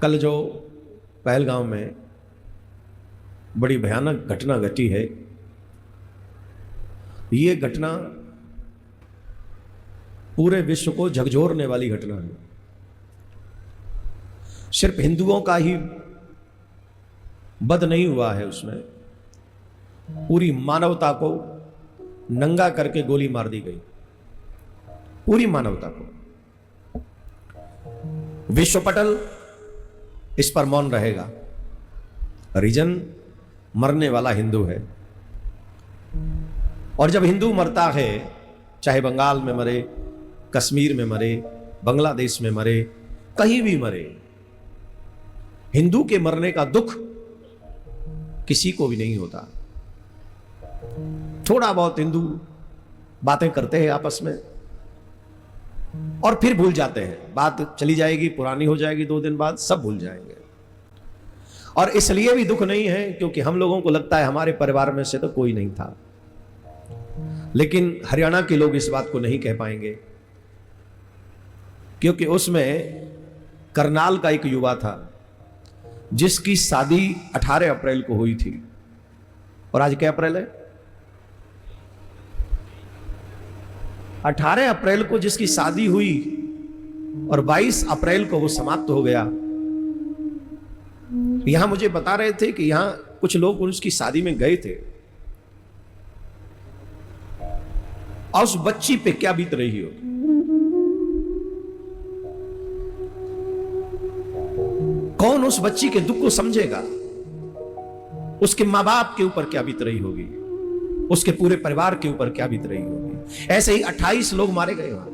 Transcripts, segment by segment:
कल जो पहलगाम में बड़ी भयानक घटना घटी है, ये घटना पूरे विश्व को झकझोरने वाली घटना है। सिर्फ हिंदुओं का ही बद नहीं हुआ है, उसमें पूरी मानवता को नंगा करके गोली मार दी गई, पूरी मानवता को। विश्व पटल इस पर मौन रहेगा। रीजन मरने वाला हिंदू है, और जब हिंदू मरता है, चाहे बंगाल में मरे, कश्मीर में मरे, बांग्लादेश में मरे, कहीं भी मरे, हिंदू के मरने का दुख किसी को भी नहीं होता। थोड़ा बहुत हिंदू बातें करते हैं आपस में और फिर भूल जाते हैं, बात चली जाएगी, पुरानी हो जाएगी, 2 दिन बाद सब भूल जाएंगे। और इसलिए भी दुख नहीं है क्योंकि हम लोगों को लगता है हमारे परिवार में से तो कोई नहीं था, लेकिन हरियाणा के लोग इस बात को नहीं कह पाएंगे क्योंकि उसमें करनाल का एक युवा था जिसकी शादी 18 अप्रैल को हुई थी, और आज क्या अप्रैल है? 18 अप्रैल को जिसकी शादी हुई और 22 अप्रैल को वो समाप्त हो गया। यहां मुझे बता रहे थे कि यहां कुछ लोग उसकी शादी में गए थे और उस बच्ची पे क्या बीत रही हो। कौन उस बच्ची के दुख को समझेगा? उसके मां बाप के ऊपर क्या बीत रही होगी, उसके पूरे परिवार के ऊपर क्या बीत रही होगी। ऐसे ही 28 लोग मारे गए वहां।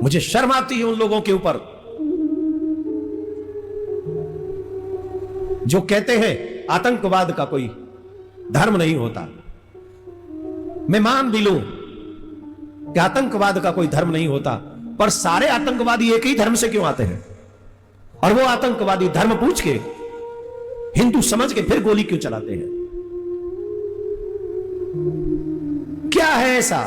मुझे शर्म आती है उन लोगों के ऊपर जो कहते हैं आतंकवाद का कोई धर्म नहीं होता। मैं मान भी लूं कि आतंकवाद का कोई धर्म नहीं होता, पर सारे आतंकवादी एक ही धर्म से क्यों आते हैं? और वो आतंकवादी धर्म पूछ के, हिंदू समझ के फिर गोली क्यों चलाते हैं? क्या है ऐसा?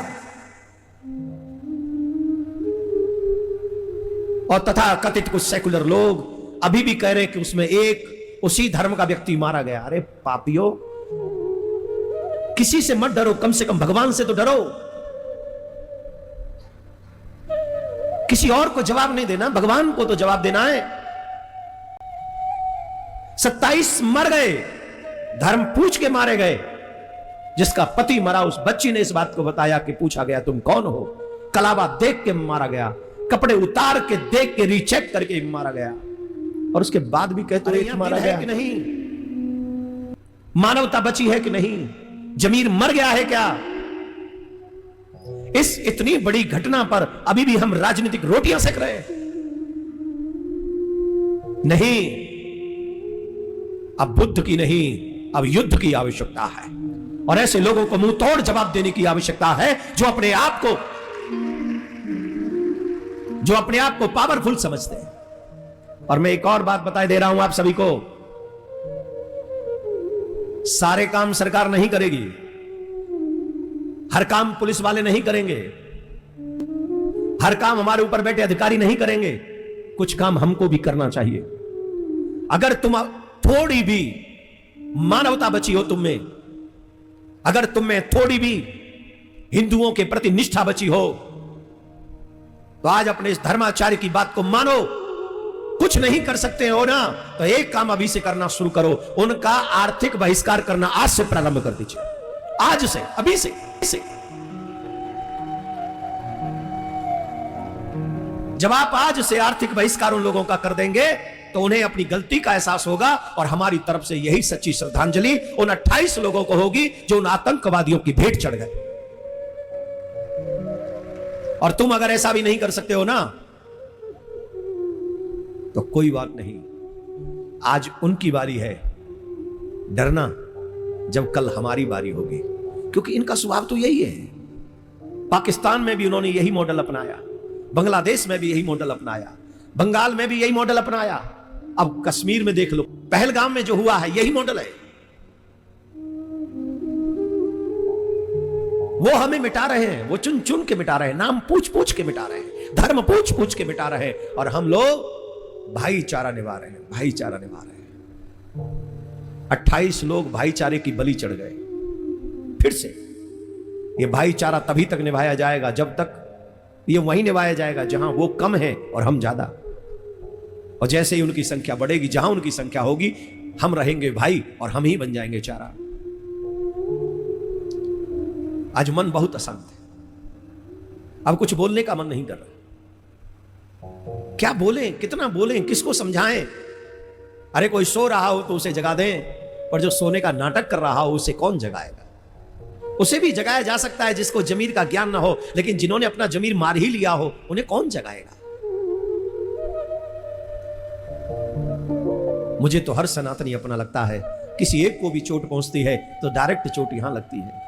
और तथा कथित कुछ सेकुलर लोग अभी भी कह रहे हैं कि उसमें एक उसी धर्म का व्यक्ति मारा गया। अरे पापियों, किसी से मत डरो, कम से कम भगवान से तो डरो। किसी और को जवाब नहीं देना, भगवान को तो जवाब देना है। 27 मर गए, धर्म पूछ के मारे गए। जिसका पति मरा, उस बच्ची ने इस बात को बताया कि पूछा गया तुम कौन हो, कलावा देख के मारा गया, कपड़े उतार के देख के रीचेक करके मारा गया, और उसके बाद भी कहते रहे मारा गया कि नहीं। मानवता बची है कि नहीं? जमीर मर गया है क्या? इस इतनी बड़ी घटना पर अभी भी हम राजनीतिक रोटियां सेक रहे हैं? नहीं, अब बुद्ध की नहीं, अब युद्ध की आवश्यकता है, और ऐसे लोगों को मुंह तोड़ जवाब देने की आवश्यकता है जो अपने आप को पावरफुल समझते हैं। और मैं एक और बात बताए दे रहा हूं आप सभी को, सारे काम सरकार नहीं करेगी, हर काम पुलिस वाले नहीं करेंगे, हर काम हमारे ऊपर बैठे अधिकारी नहीं करेंगे। कुछ काम हमको भी करना चाहिए। अगर तुम थोड़ी भी मानवता बची हो तुम में, अगर तुम में थोड़ी भी हिंदुओं के प्रति निष्ठा बची हो, तो आज अपने इस धर्माचार्य की बात को मानो। कुछ नहीं कर सकते हो ना, तो एक काम अभी से करना शुरू करो, उनका आर्थिक बहिष्कार करना आज से प्रारंभ कर दीजिए। आज से, अभी से। जब आप आज से आर्थिक बहिष्कार उन लोगों का कर देंगे तो उन्हें अपनी गलती का एहसास होगा, और हमारी तरफ से यही सच्ची श्रद्धांजलि उन 28 लोगों को होगी जो उन आतंकवादियों की भेंट चढ़ गए। और तुम अगर ऐसा भी नहीं कर सकते हो ना, तो कोई बात नहीं, आज उनकी बारी है डरना, जब कल हमारी बारी होगी, क्योंकि इनका स्वभाव तो यही है। पाकिस्तान में भी उन्होंने यही मॉडल अपनाया, बांग्लादेश में भी यही मॉडल अपनाया, बंगाल में भी यही मॉडल अपनाया, अब कश्मीर में देख लो, पहलगाम में जो हुआ है यही मॉडल है। वो हमें मिटा रहे हैं, वो चुन चुन के मिटा रहे हैं, नाम पूछ पूछ के मिटा रहे हैं। धर्म पूछ पूछ के मिटा रहे हैं और हम लोग भाईचारा निभा रहे हैं, भाईचारा निभा रहे हैं। 28 लोग भाईचारे की बलि चढ़ गए। फिर से ये भाईचारा तभी तक निभाया जाएगा जब तक ये वहीं निभाया जाएगा जहां वो कम है और हम ज्यादा। और जैसे ही उनकी संख्या बढ़ेगी, जहां उनकी संख्या होगी, हम रहेंगे भाई और हम ही बन जाएंगे चारा। आज मन बहुत अशांत है, अब कुछ बोलने का मन नहीं कर रहा। क्या बोलें, कितना बोलें, किसको समझाएं? अरे कोई सो रहा हो तो उसे जगा दें, पर जो सोने का नाटक कर रहा हो उसे कौन जगाएगा? उसे भी जगाया जा सकता है जिसको जमीर का ज्ञान ना हो, लेकिन जिन्होंने अपना जमीर मार ही लिया हो उन्हें कौन जगाएगा? मुझे तो हर सनातनी अपना लगता है। किसी एक को भी चोट पहुंचती है तो डायरेक्ट चोट यहां लगती है।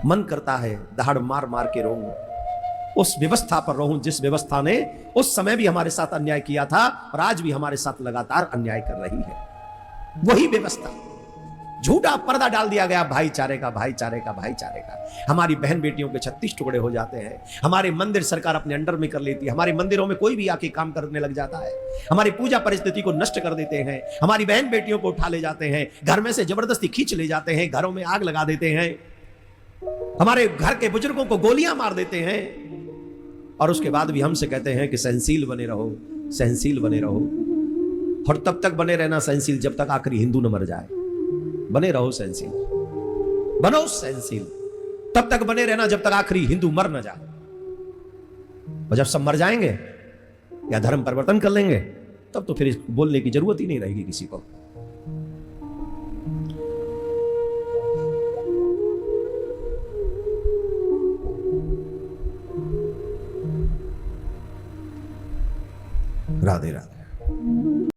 मन करता है दहाड़ मार मार के रहूं, उस व्यवस्था पर रहूं जिस व्यवस्था ने उस समय भी हमारे साथ अन्याय किया था और आज भी हमारे साथ लगातार अन्याय कर रही है। वही व्यवस्था, झूठा पर्दा डाल दिया गया भाईचारे का, भाईचारे का, भाईचारे का। हमारी बहन बेटियों के 36 टुकड़े हो जाते हैं। हमारे मंदिर सरकार अपने अंडर में कर लेती है। हमारे मंदिरों में कोई भी आके काम करने लग जाता है। हमारी पूजा परिस्थिति को नष्ट कर देते हैं। हमारी बहन बेटियों को उठा ले जाते हैं, घर में से जबरदस्ती खींच ले जाते हैं, घरों में आग लगा देते हैं, हमारे घर के बुजुर्गों को गोलियां मार देते हैं। और उसके बाद भी हमसे कहते हैं कि सहनशील बने रहो, सहनशील बने रहो। और तब तक बने रहना सहनशील जब तक आखिरी हिंदू न मर जाए। बने रहो सहनशील, बनो सहनशील, तब तक बने रहना जब तक आखिरी हिंदू मर न जाए। और जब सब मर जाएंगे या धर्म परिवर्तन कर लेंगे तब तो फिर बोलने की जरूरत ही नहीं रहेगी किसी को। राधे राधे।